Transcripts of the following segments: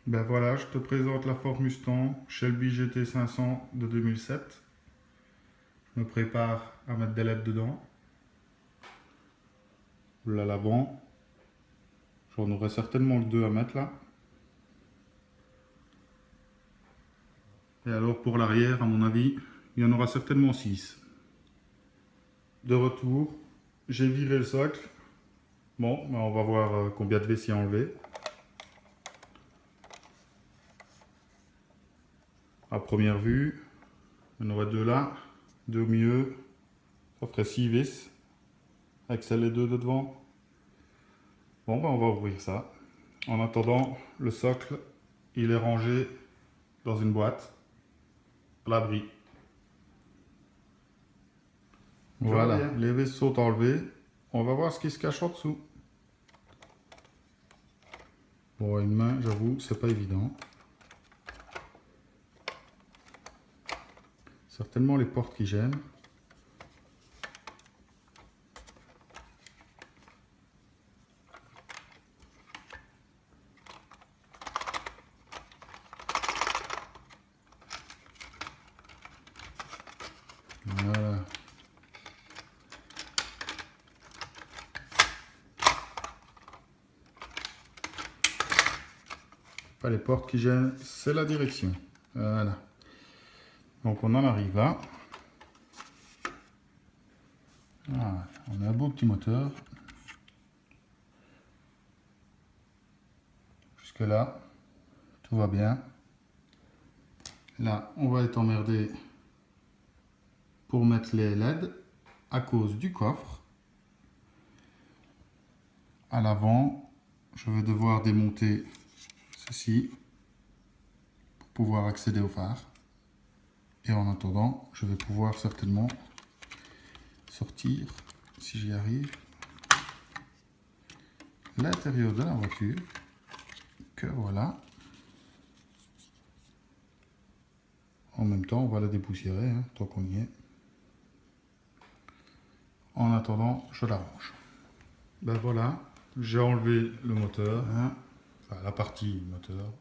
Ben voilà, je te présente la Ford Mustang Shelby GT 500 de 2007. Je me prépare à mettre des LED dedans. Là, l'avant. J'en aurai certainement le 2 à mettre là. Et alors pour l'arrière, à mon avis, il y en aura certainement 6. De retour, j'ai viré le socle. Bon, ben on va voir combien de vessies enlever. À première vue, il y en aurait 2 là, 2 au milieu. Ça ferait 6 vis. Avec celles les 2 de devant. Bon, ben on va ouvrir ça. En attendant, le socle, il est rangé dans une boîte à l'abri. Voilà, les vis sont enlevées. On va voir ce qui se cache en dessous. Bon, une main, j'avoue, c'est pas évident. Certainement les portes qui gênent. Voilà. Pas les portes qui gênent, c'est la direction. Voilà. Donc on en arrive là. Voilà. On a un beau petit moteur. Jusque là, tout va bien. Là, on va être emmerdé pour mettre les LED à cause du coffre. À l'avant, je vais devoir démonter ceci pour pouvoir accéder au phare. Et en attendant, je vais pouvoir certainement sortir, si j'y arrive, l'intérieur de la voiture, que voilà. En même temps, on va la dépoussiérer, hein, tant qu'on y est. En attendant, je la range. Ben voilà, j'ai enlevé le moteur, hein, enfin la partie moteur,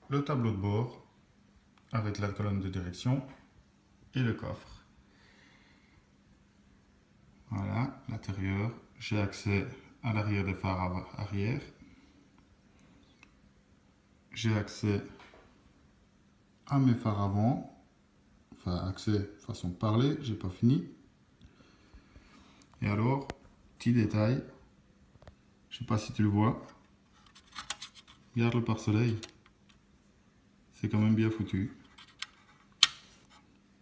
le tableau de bord, avec la colonne de direction et le coffre. Voilà, l'intérieur. J'ai accès à l'arrière des phares arrière. J'ai accès à mes phares avant. Enfin, accès façon de parler, j'ai pas fini. Et alors, petit détail, je sais pas si tu le vois. Regarde le pare-soleil. C'est quand même bien foutu.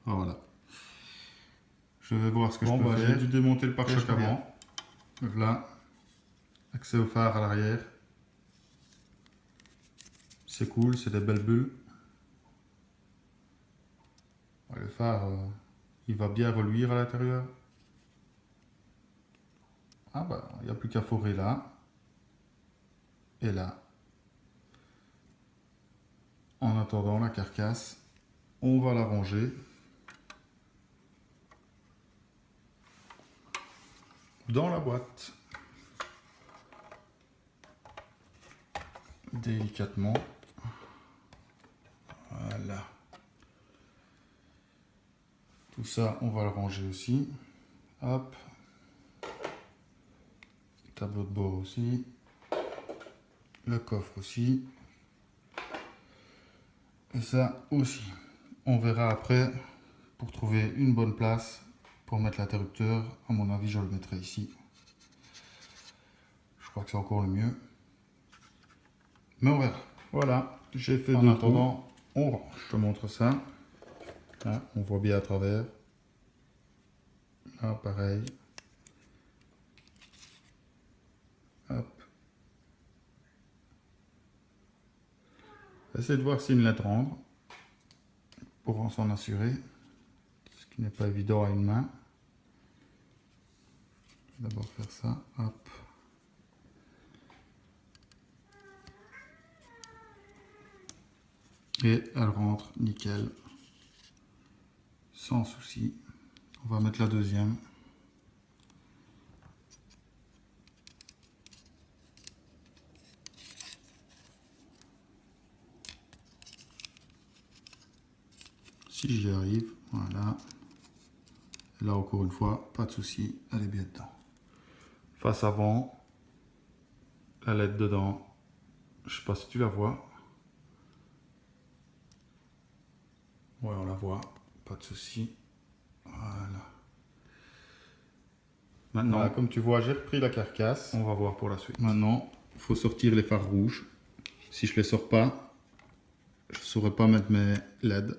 Voilà. Je vais voir ce que je peux faire. J'ai dû démonter le pare-choc avant. Là, accès au phare à l'arrière. C'est cool, c'est des belles bulles. Le phare, il va bien reluire à l'intérieur. Ah bah, il n'y a plus qu'à forer là. Et là. En attendant la carcasse, on va la ranger dans la boîte. Délicatement. Voilà. Tout ça, on va le ranger aussi. Hop. Tableau de bord aussi. Le coffre aussi. Et ça aussi. On verra après pour trouver une bonne place pour mettre l'interrupteur. À mon avis, je le mettrai ici. Je crois que c'est encore le mieux. Mais on verra. Voilà, j'ai fait en attendant, on range. Je te montre ça. Là, on voit bien à travers. Là, pareil. Hop. Essayez de voir s'il y a une lettre rendre pour s'en assurer. Ce qui n'est pas évident à une main. D'abord faire ça. Hop. Et elle rentre nickel. Sans souci. On va mettre la deuxième. si j'y arrive, voilà. Et là encore une fois, pas de souci, elle est bien dedans. Face avant, la LED dedans, je sais pas si tu la vois. Ouais, on la voit, pas de souci. Voilà. Maintenant, voilà, comme tu vois, j'ai repris la carcasse. On va voir pour la suite. Maintenant, il faut sortir les phares rouges. Si je les sors pas, je ne saurais pas mettre mes LED.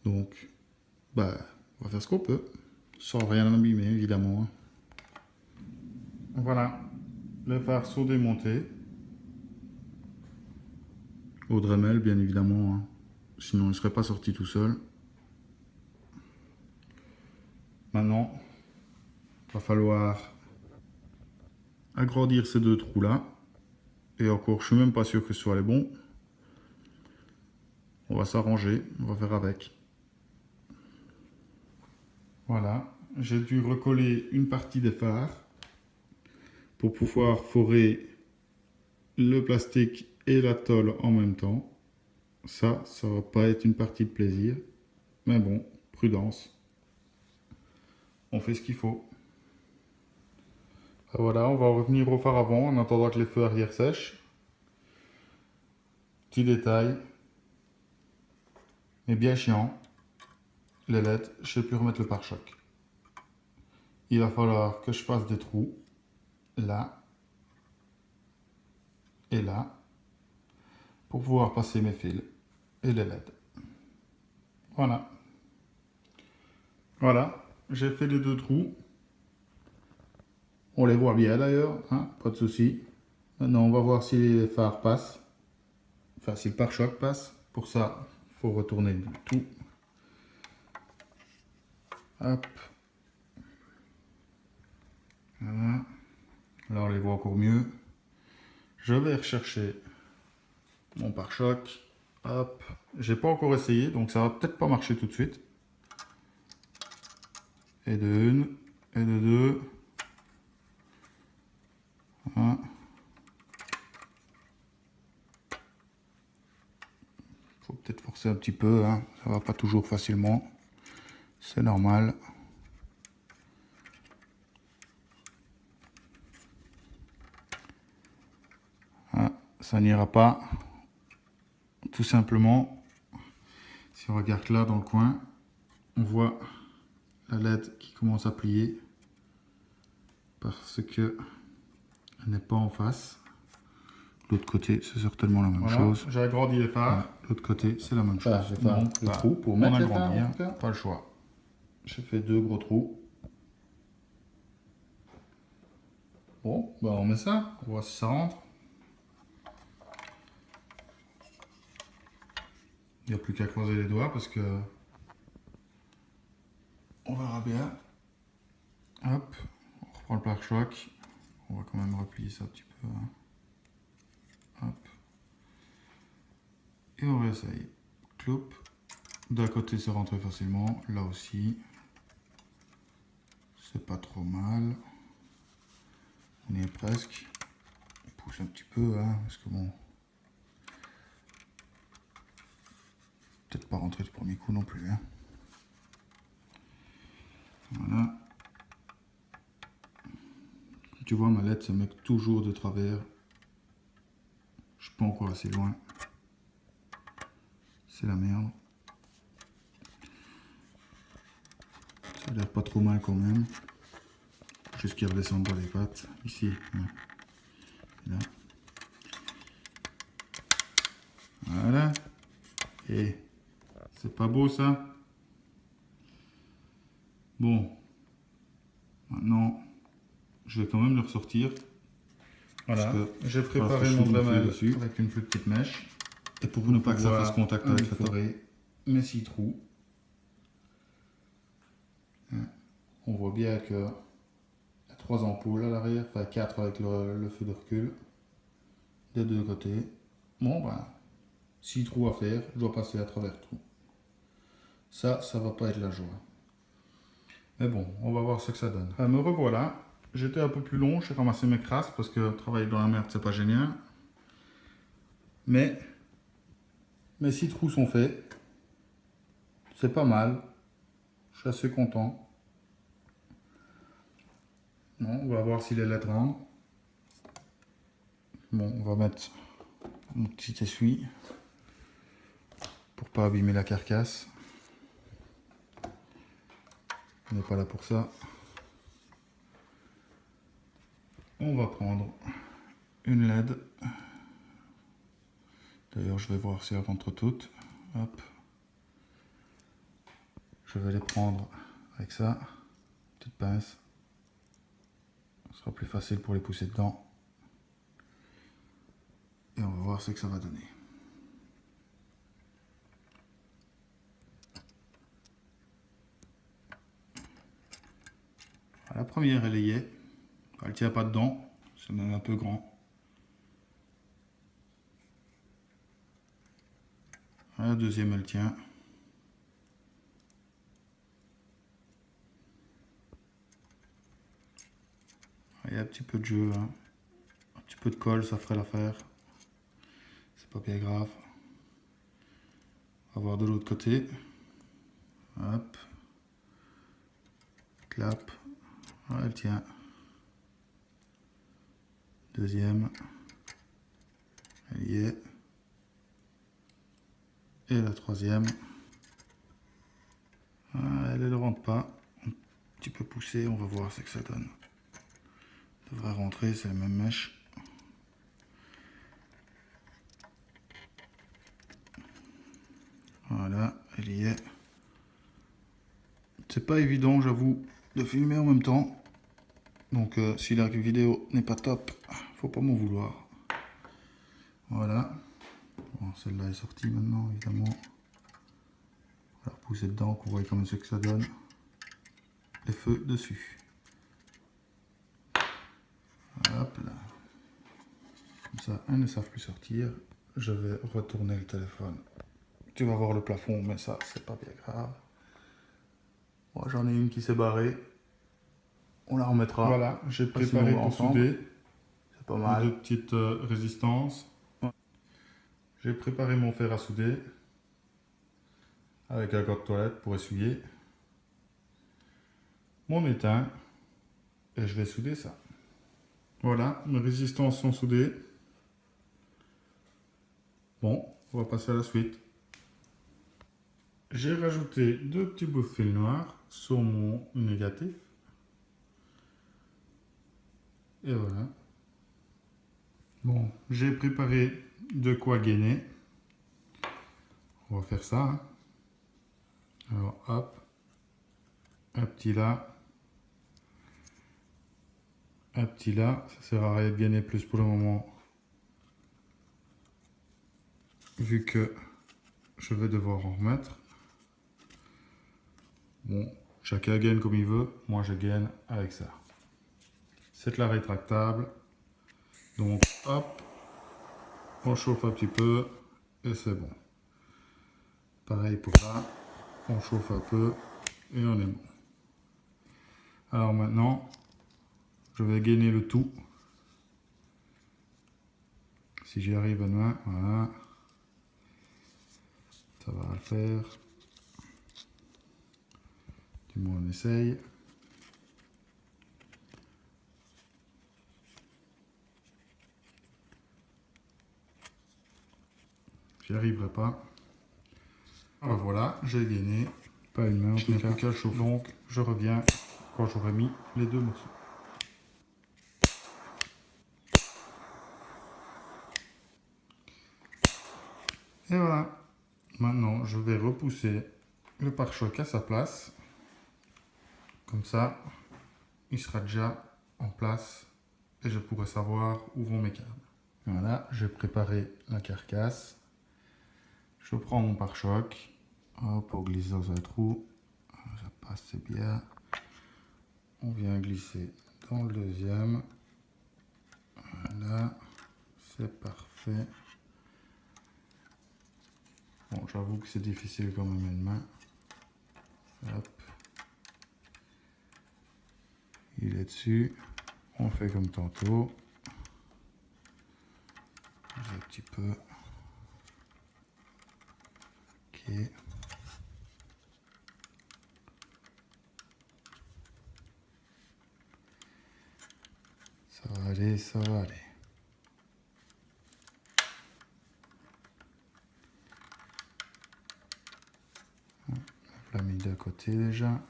Donc, bah, on va faire ce qu'on peut, sans rien abîmer, évidemment. Voilà, les phares sont démontés. Au Dremel, bien évidemment, hein. Sinon il ne serait pas sorti tout seul. Maintenant, il va falloir agrandir ces deux trous là. Et encore, je suis même pas sûr que ce soit les bons. On va s'arranger, on va faire avec. Voilà, j'ai dû recoller une partie des phares pour pouvoir forer le plastique et la tôle en même temps. Ça va pas être une partie de plaisir. Mais bon, prudence. On fait ce qu'il faut. Voilà, on va revenir au phare avant en attendant que les feux arrière sèchent. Petit détail, mais bien chiant. Les LED, je sais plus remettre le pare-choc. Il va falloir que je fasse des trous là et là pour pouvoir passer mes fils et les LED. Voilà. Voilà, j'ai fait les deux trous. On les voit bien d'ailleurs, hein, pas de souci. Maintenant, on va voir si les phares passent. Enfin, si le pare-choc passe. Pour ça, il faut retourner le tout. Hop. Voilà. Là, on les voit encore mieux. Je vais rechercher mon pare-choc. Hop. J'ai pas encore essayé, donc ça va peut-être pas marcher tout de suite. Et de une, et de deux. Voilà. Faut peut-être forcer un petit peu, hein. Ça va pas toujours facilement. C'est normal. Ah, ça n'ira pas. Tout simplement, si on regarde là dans le coin, on voit la LED qui commence à plier parce que elle n'est pas en face. L'autre côté, c'est certainement la même chose. J'ai agrandi les phares. L'autre côté, c'est la même chose. Donc, le trou pour mettre les phares, pas le choix. J'ai fait deux gros trous. Bon, bah on met ça. On voit si ça rentre. Il n'y a plus qu'à croiser les doigts parce que on verra bien. Hop, on reprend le pare-choc. On va quand même replier ça un petit peu. Hein. Hop. Et on réessaye. Cloup. D'un côté, ça rentre facilement. Là aussi. C'est pas trop mal. On y est presque. On pousse un petit peu, hein, parce que bon. Peut-être pas rentrer du premier coup non plus. Hein. Voilà. Tu vois, ma LED se met toujours de travers. Je suis pas encore assez loin. C'est la merde. Ça a l'air pas trop mal quand même. Juste qu'il redescende dans les pattes. Ici. Ouais. Là. Voilà. Et c'est pas beau ça. Bon. Maintenant, je vais quand même le ressortir. Voilà. J'ai préparé mon Dremel dessus avec une plus petite mèche. Et pour ne pas que ça fasse contact avec la forêt, mes 6 trous. On voit bien que y a 3 ampoules à l'arrière, enfin 4 avec le feu de recul. Des deux côtés. Bon ben, 6 trous à faire, je dois passer à travers tout. Ça va pas être la joie. Mais bon, on va voir ce que ça donne. Me revoilà. J'étais un peu plus long, j'ai ramassé mes crasses parce que travailler dans la merde c'est pas génial. Mais mes 6 trous sont faits. c'est pas mal. Je suis assez content. Bon, on va voir si les lettres rentrent. Bon, on va mettre un petit essuie pour pas abîmer la carcasse. On n'est pas là pour ça. On va prendre une LED. D'ailleurs, je vais voir si elles rentrent toutes. Hop. Je vais les prendre avec ça. Petite pince. Ce sera plus facile pour les pousser dedans. Et on va voir ce que ça va donner. La première, elle y est. Elle ne tient pas dedans. C'est même un peu grand. La deuxième, elle tient. Il y a un petit peu de jeu. Hein. Un petit peu de colle, ça ferait l'affaire. C'est pas bien grave. On va voir de l'autre côté. Hop. Clap. Ah, elle tient. Deuxième. Elle y est. Et la troisième. Ah, elle ne rentre pas. Un petit peu poussée, on va voir ce que ça donne. Devrait rentrer, c'est la même mèche. Voilà, elle y est. C'est pas évident, j'avoue, de filmer en même temps. Donc si la vidéo n'est pas top, faut pas m'en vouloir. Voilà. Bon, celle-là est sortie maintenant, évidemment. On va repousser dedans, qu'on voit comment c'est que ça donne. Les feux dessus. Hop là. Comme ça, elles ne savent plus sortir. Je vais retourner le téléphone. Tu vas voir le plafond, mais ça, c'est pas bien grave. Moi, j'en ai une qui s'est barrée. On la remettra. Voilà, j'ai préparé pour souder. C'est pas mal. Deux petites résistances. J'ai préparé mon fer à souder. Avec la corde toilette pour essuyer. Mon étain. Et je vais souder ça. Voilà, mes résistances sont soudées. Bon, on va passer à la suite. J'ai rajouté deux petits bouts de fil noir sur mon négatif. Et voilà. Bon, j'ai préparé de quoi gainer. On va faire ça. Hein. Alors, hop. Un petit là. Un petit là. Ça sert à rien de gainer plus pour le moment. Vu que je vais devoir en remettre. Bon, chacun gagne comme il veut. Moi, je gagne avec ça. C'est la rétractable. Donc, hop. On chauffe un petit peu. Et c'est bon. Pareil pour là. On chauffe un peu. Et on est bon. Alors maintenant, je vais gainer le tout. Si j'y arrive à main, voilà. Ça va le faire. Du moins on essaye. J'y arriverai pas. Alors voilà, j'ai gainé. Pas une main, je n'ai plus qu'à chauffer. Donc je reviens quand j'aurai mis les deux morceaux. Et voilà. Maintenant, je vais repousser le pare-choc à sa place. Comme ça, il sera déjà en place et je pourrai savoir où vont mes câbles. Voilà, j'ai préparé la carcasse. Je prends mon pare-choc. Hop, on glisse dans un trou. Ça passe, c'est bien. On vient glisser dans le deuxième. Voilà, c'est parfait. Bon, j'avoue que c'est difficile quand même une main. Hop. Il est dessus. On fait comme tantôt. Un petit peu. Ok. aller, ça va aller. On l'a mis de côté déjà.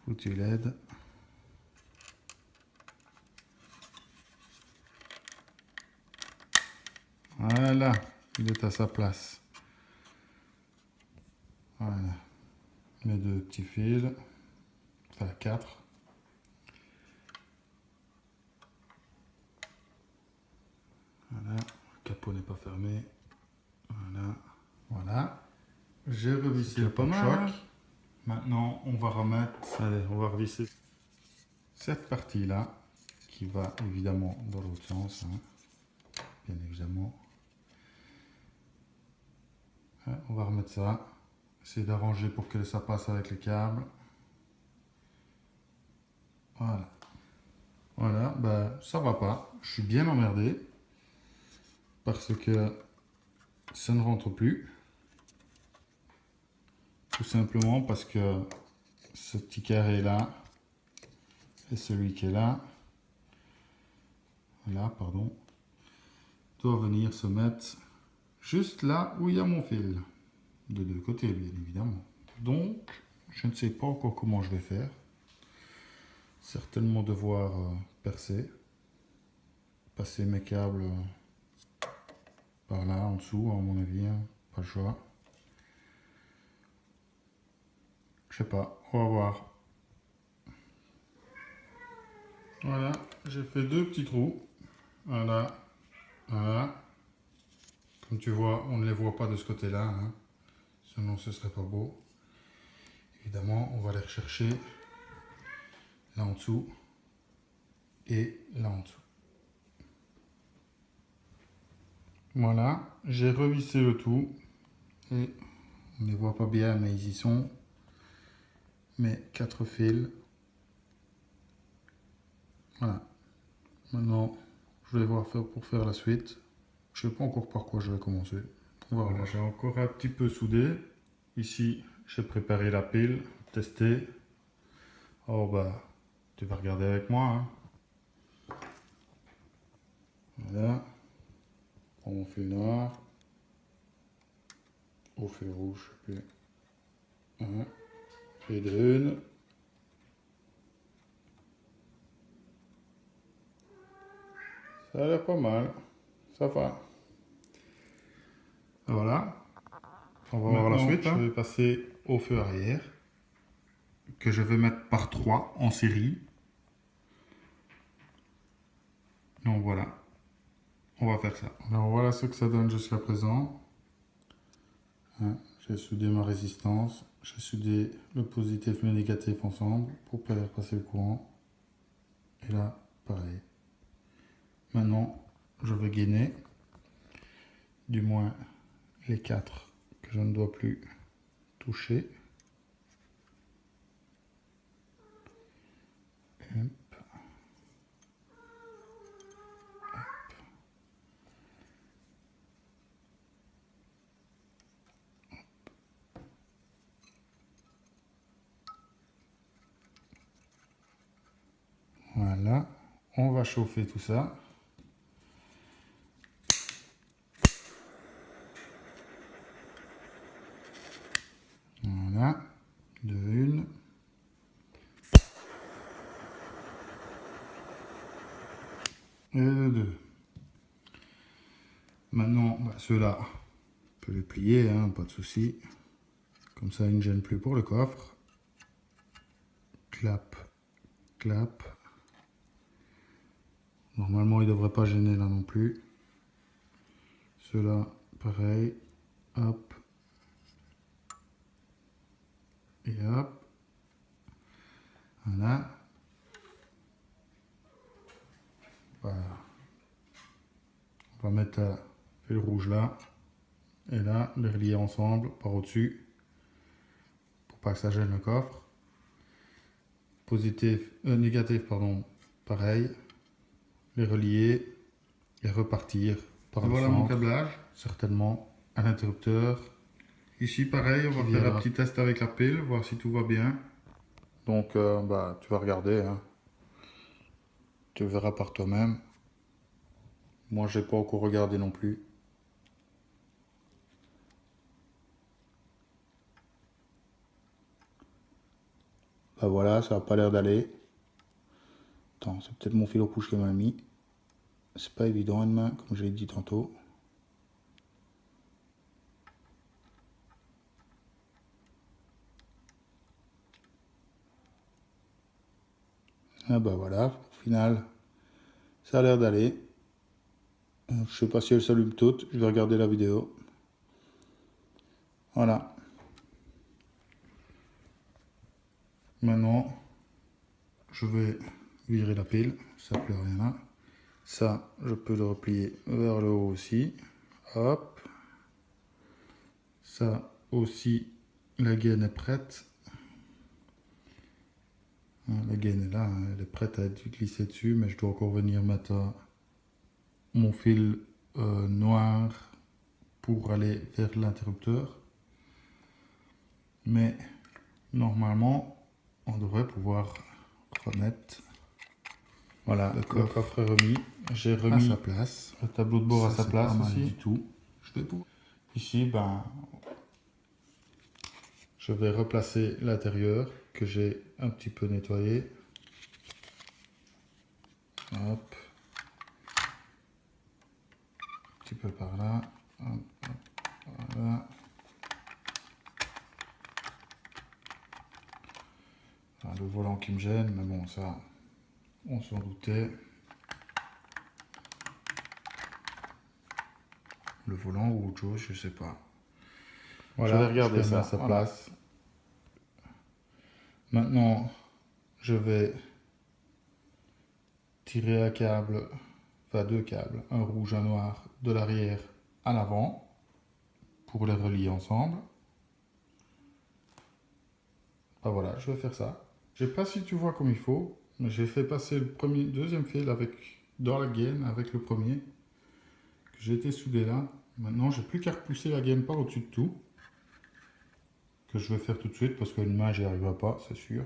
Foutu LED. Voilà, il est à sa place. Voilà, mes deux petits fils, enfin 4. Voilà, le capot n'est pas fermé. Voilà, voilà. J'ai revissé le pare-choc. Maintenant, on va remettre, allez, on va revisser cette partie-là, qui va évidemment dans l'autre sens, hein, bien évidemment. On va remettre ça, essayer d'arranger pour que ça passe avec les câbles. Voilà. Voilà, bah ça va pas. Je suis bien emmerdé parce que ça ne rentre plus. Tout simplement parce que ce petit carré là et celui qui est là, pardon, doit venir se mettre juste là où il y a mon fil. De deux côtés, bien évidemment. Donc, je ne sais pas encore comment je vais faire. Certainement devoir percer. Passer mes câbles par là, en dessous, à mon avis. Hein. Pas le choix. Je sais pas, on va voir. Voilà, j'ai fait deux petits trous. Voilà, voilà. Comme tu vois, on ne les voit pas de ce côté-là. Hein. Sinon, ce serait pas beau. Évidemment, on va les rechercher là en dessous et là en dessous. Voilà, j'ai revissé le tout et on ne les voit pas bien, mais ils y sont. Mes 4 fils. Voilà. Maintenant, je vais voir pour faire la suite. Je ne sais pas encore par quoi je vais commencer. Voilà, j'ai encore un petit peu soudé. Ici, j'ai préparé la pile, testé. Oh bah, tu vas regarder avec moi. Hein. Voilà. Prends mon fil noir. Au fil rouge, je sais plus. Un. Et de une. Ça a l'air pas mal. Ça va. Voilà. On va voir la suite. Je vais passer au feu arrière. Que je vais mettre par 3 en série. Donc voilà. On va faire ça. Alors voilà ce que ça donne jusqu'à présent. Hein, j'ai soudé ma résistance. J'ai soudé le positif et le négatif ensemble pour faire passer le courant. Et là, pareil. Maintenant, je vais gainer. Du moins les 4 que je ne dois plus toucher. Hop. Voilà, on va chauffer tout ça. Voilà, de une. Et de deux. Maintenant, bah, ceux-là, on peut les plier, hein, pas de souci. Comme ça, ils ne gênent plus pour le coffre. Clap, clap. Normalement, il ne devrait pas gêner là non plus. Ceux-là, pareil. Hop. Et hop. Voilà. Voilà. On va mettre le fil rouge là. Et là, les relier ensemble par au-dessus. Pour pas que ça gêne le coffre. Négatif, pardon. Pareil. Les relier et repartir par le centre. Voilà mon câblage. Certainement un interrupteur, Ici, pareil, on va faire un petit test avec la pile, voir si tout va bien. Donc, bah, tu vas regarder, hein. Tu verras par toi-même. Moi, j'ai pas encore regardé non plus. Bah voilà, ça a pas l'air d'aller. Attends, c'est peut-être mon fil rouge qui m'a mis. C'est pas évident une main, comme je l'ai dit tantôt. Ah bah voilà, au final, ça a l'air d'aller. Je sais pas si elle s'allume toute, je vais regarder la vidéo. Voilà. Maintenant, je vais virer la pile, ça ne plaît rien là. Ça, je peux le replier vers le haut aussi. Hop. Ça aussi, la gaine est prête. La gaine est là, hein, elle est prête à être glissée dessus, mais je dois encore venir mettre mon fil noir pour aller vers l'interrupteur. Mais normalement, on devrait pouvoir remettre. Voilà, le coffre est remis. J'ai remis à sa place. Le tableau de bord à sa place aussi. Du tout. Ici, ben, je vais replacer l'intérieur que j'ai un petit peu nettoyé. Hop. Un petit peu par là. Hop, hop, voilà. Le volant qui me gêne, mais bon, ça, on s'en doutait. Le volant ou autre chose, je sais pas. Voilà, je vais regarder ça à sa place. Maintenant, je vais tirer un câble, enfin deux câbles, un rouge, un noir, de l'arrière à l'avant, pour les relier ensemble. Ah voilà, je vais faire ça. Je sais pas si tu vois comme il faut, mais j'ai fait passer le deuxième fil dans la gaine avec le premier, que j'ai été soudé là. Maintenant, j'ai plus qu'à repousser la gaine par au-dessus de tout, que je vais faire tout de suite parce qu'une main, j'y arriverai pas, c'est sûr.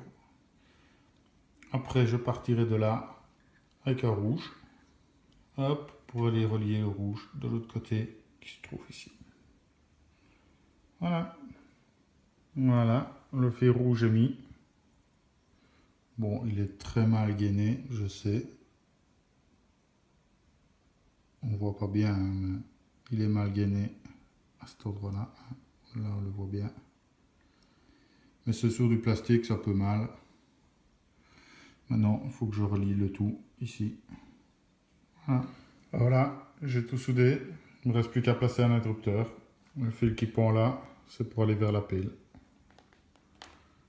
Après, je partirai de là avec un rouge, hop, pour aller relier le rouge de l'autre côté qui se trouve ici. Voilà. Voilà, le fil rouge est mis. Bon, il est très mal gainé, je sais. On voit pas bien, hein, mais il est mal gainé à cet endroit-là. Là, on le voit bien. Mais c'est sur du plastique, ça peut mal. Maintenant, il faut que je relie le tout ici. Voilà, voilà, j'ai tout soudé. Il ne me reste plus qu'à placer un interrupteur. Le fil qui pend là, c'est pour aller vers la pile.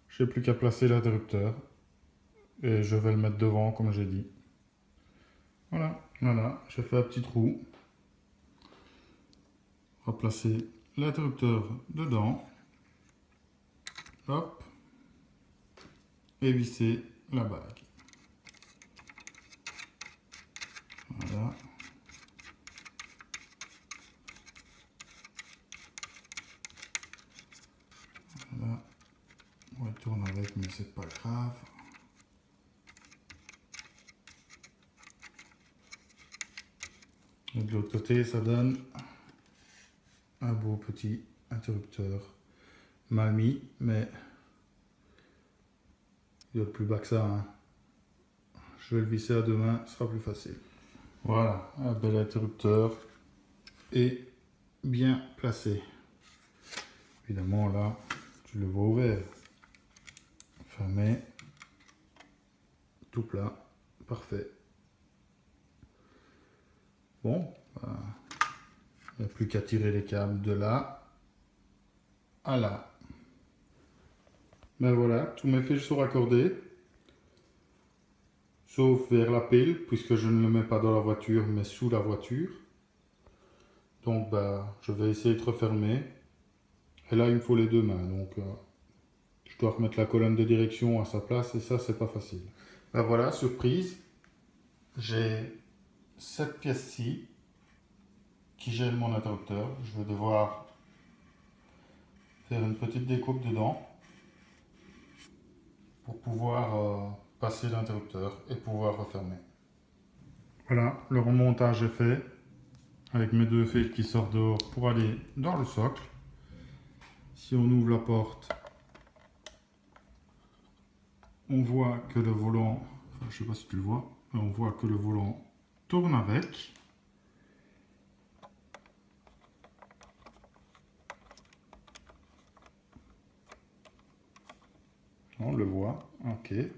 J'ai plus qu'à placer l'interrupteur. Et je vais le mettre devant, comme j'ai dit. Voilà, voilà, j'ai fait un petit trou. On va placer l'interrupteur dedans. Hop. Et visser la bague. Voilà. Voilà. On retourne avec, mais c'est pas grave. Et de l'autre côté, ça donne un beau petit interrupteur mal mis, mais il doit être plus bas que ça, hein. Je vais le visser à deux mains, ce sera plus facile. Voilà, un bel interrupteur et bien placé. Évidemment, là, tu le vois ouvert. Fermé. Tout plat. Parfait. Bon, bah, il n'y a plus qu'à tirer les câbles de là à là. Ben voilà, tous mes fils sont raccordés. Sauf vers la pile, puisque je ne le mets pas dans la voiture, mais sous la voiture. Donc bah, je vais essayer de refermer. Et là, il me faut les deux mains. Donc je dois remettre la colonne de direction à sa place et ça, c'est pas facile. Ben voilà, surprise. J'ai cette pièce-ci qui gêne mon interrupteur. Je vais devoir faire une petite découpe dedans pour pouvoir passer l'interrupteur et pouvoir refermer. Voilà, le remontage est fait avec mes deux fils qui sortent dehors pour aller dans le socle. Si on ouvre la porte, on voit que le volant, enfin, je sais pas si tu le vois, mais on voit que le volant tourne avec. On le voit, ok. Et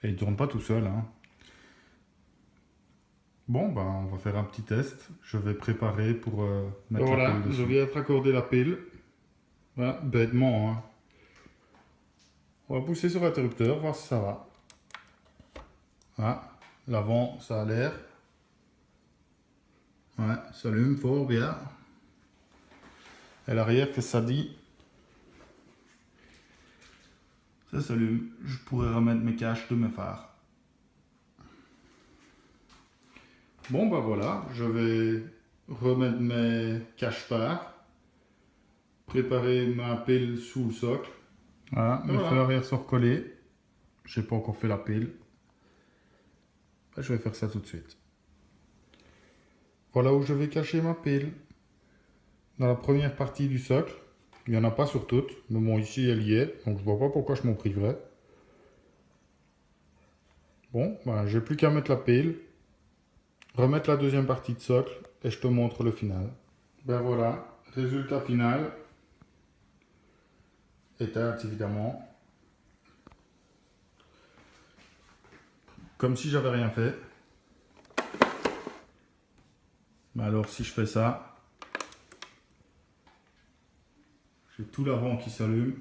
il tourne pas tout seul, hein. Bon, ben, on va faire un petit test. Je vais préparer pour mettre la pile dessus. Je viens de raccorder la pile. Voilà, bêtement, hein. On va pousser sur l'interrupteur, voir si ça va. Voilà, l'avant, ça a l'air. Ouais, ça allume fort bien. Et l'arrière, qu'est-ce que ça dit? Ça s'allume. Je pourrais remettre mes caches de mes phares. Bon, bah voilà, je vais remettre mes cache-phares. Préparer ma pile sous le socle. Voilà, mes feux arrière sont recollés. Je n'ai pas encore fait la pile. Je vais faire ça tout de suite. Voilà où je vais cacher ma pile. Dans la première partie du socle. Il n'y en a pas sur toutes. Mais bon, ici elle y est. Donc je ne vois pas pourquoi je m'en priverais. Bon, ben, j'ai plus qu'à mettre la pile. Remettre la deuxième partie de socle. Et je te montre le final. Ben voilà, résultat final. Éteinte évidemment. Comme si j'avais rien fait. Mais alors si je fais ça, j'ai tout l'avant qui s'allume.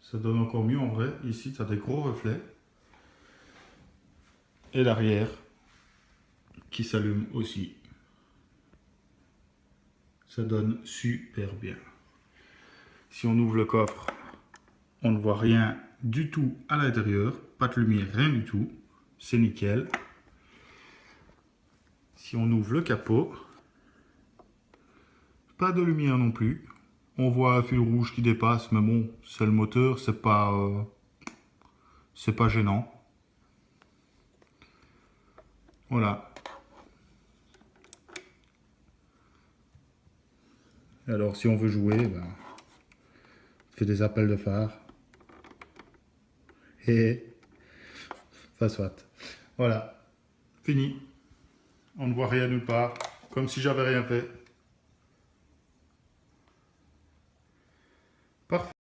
Ça donne encore mieux en vrai. Ici tu as des gros reflets. Et l'arrière qui s'allume aussi. Ça donne super bien. Si on ouvre le coffre, on ne voit rien du tout à l'intérieur. Pas de lumière, rien du tout. C'est nickel. Si on ouvre le capot, pas de lumière non plus. On voit un fil rouge qui dépasse, mais bon, c'est le moteur, c'est pas gênant. Voilà. Alors si on veut jouer, ben, on fait des appels de phare. Et enfin soit. Voilà. Fini. On ne voit rien nulle part. Comme si j'avais rien fait. Parfait.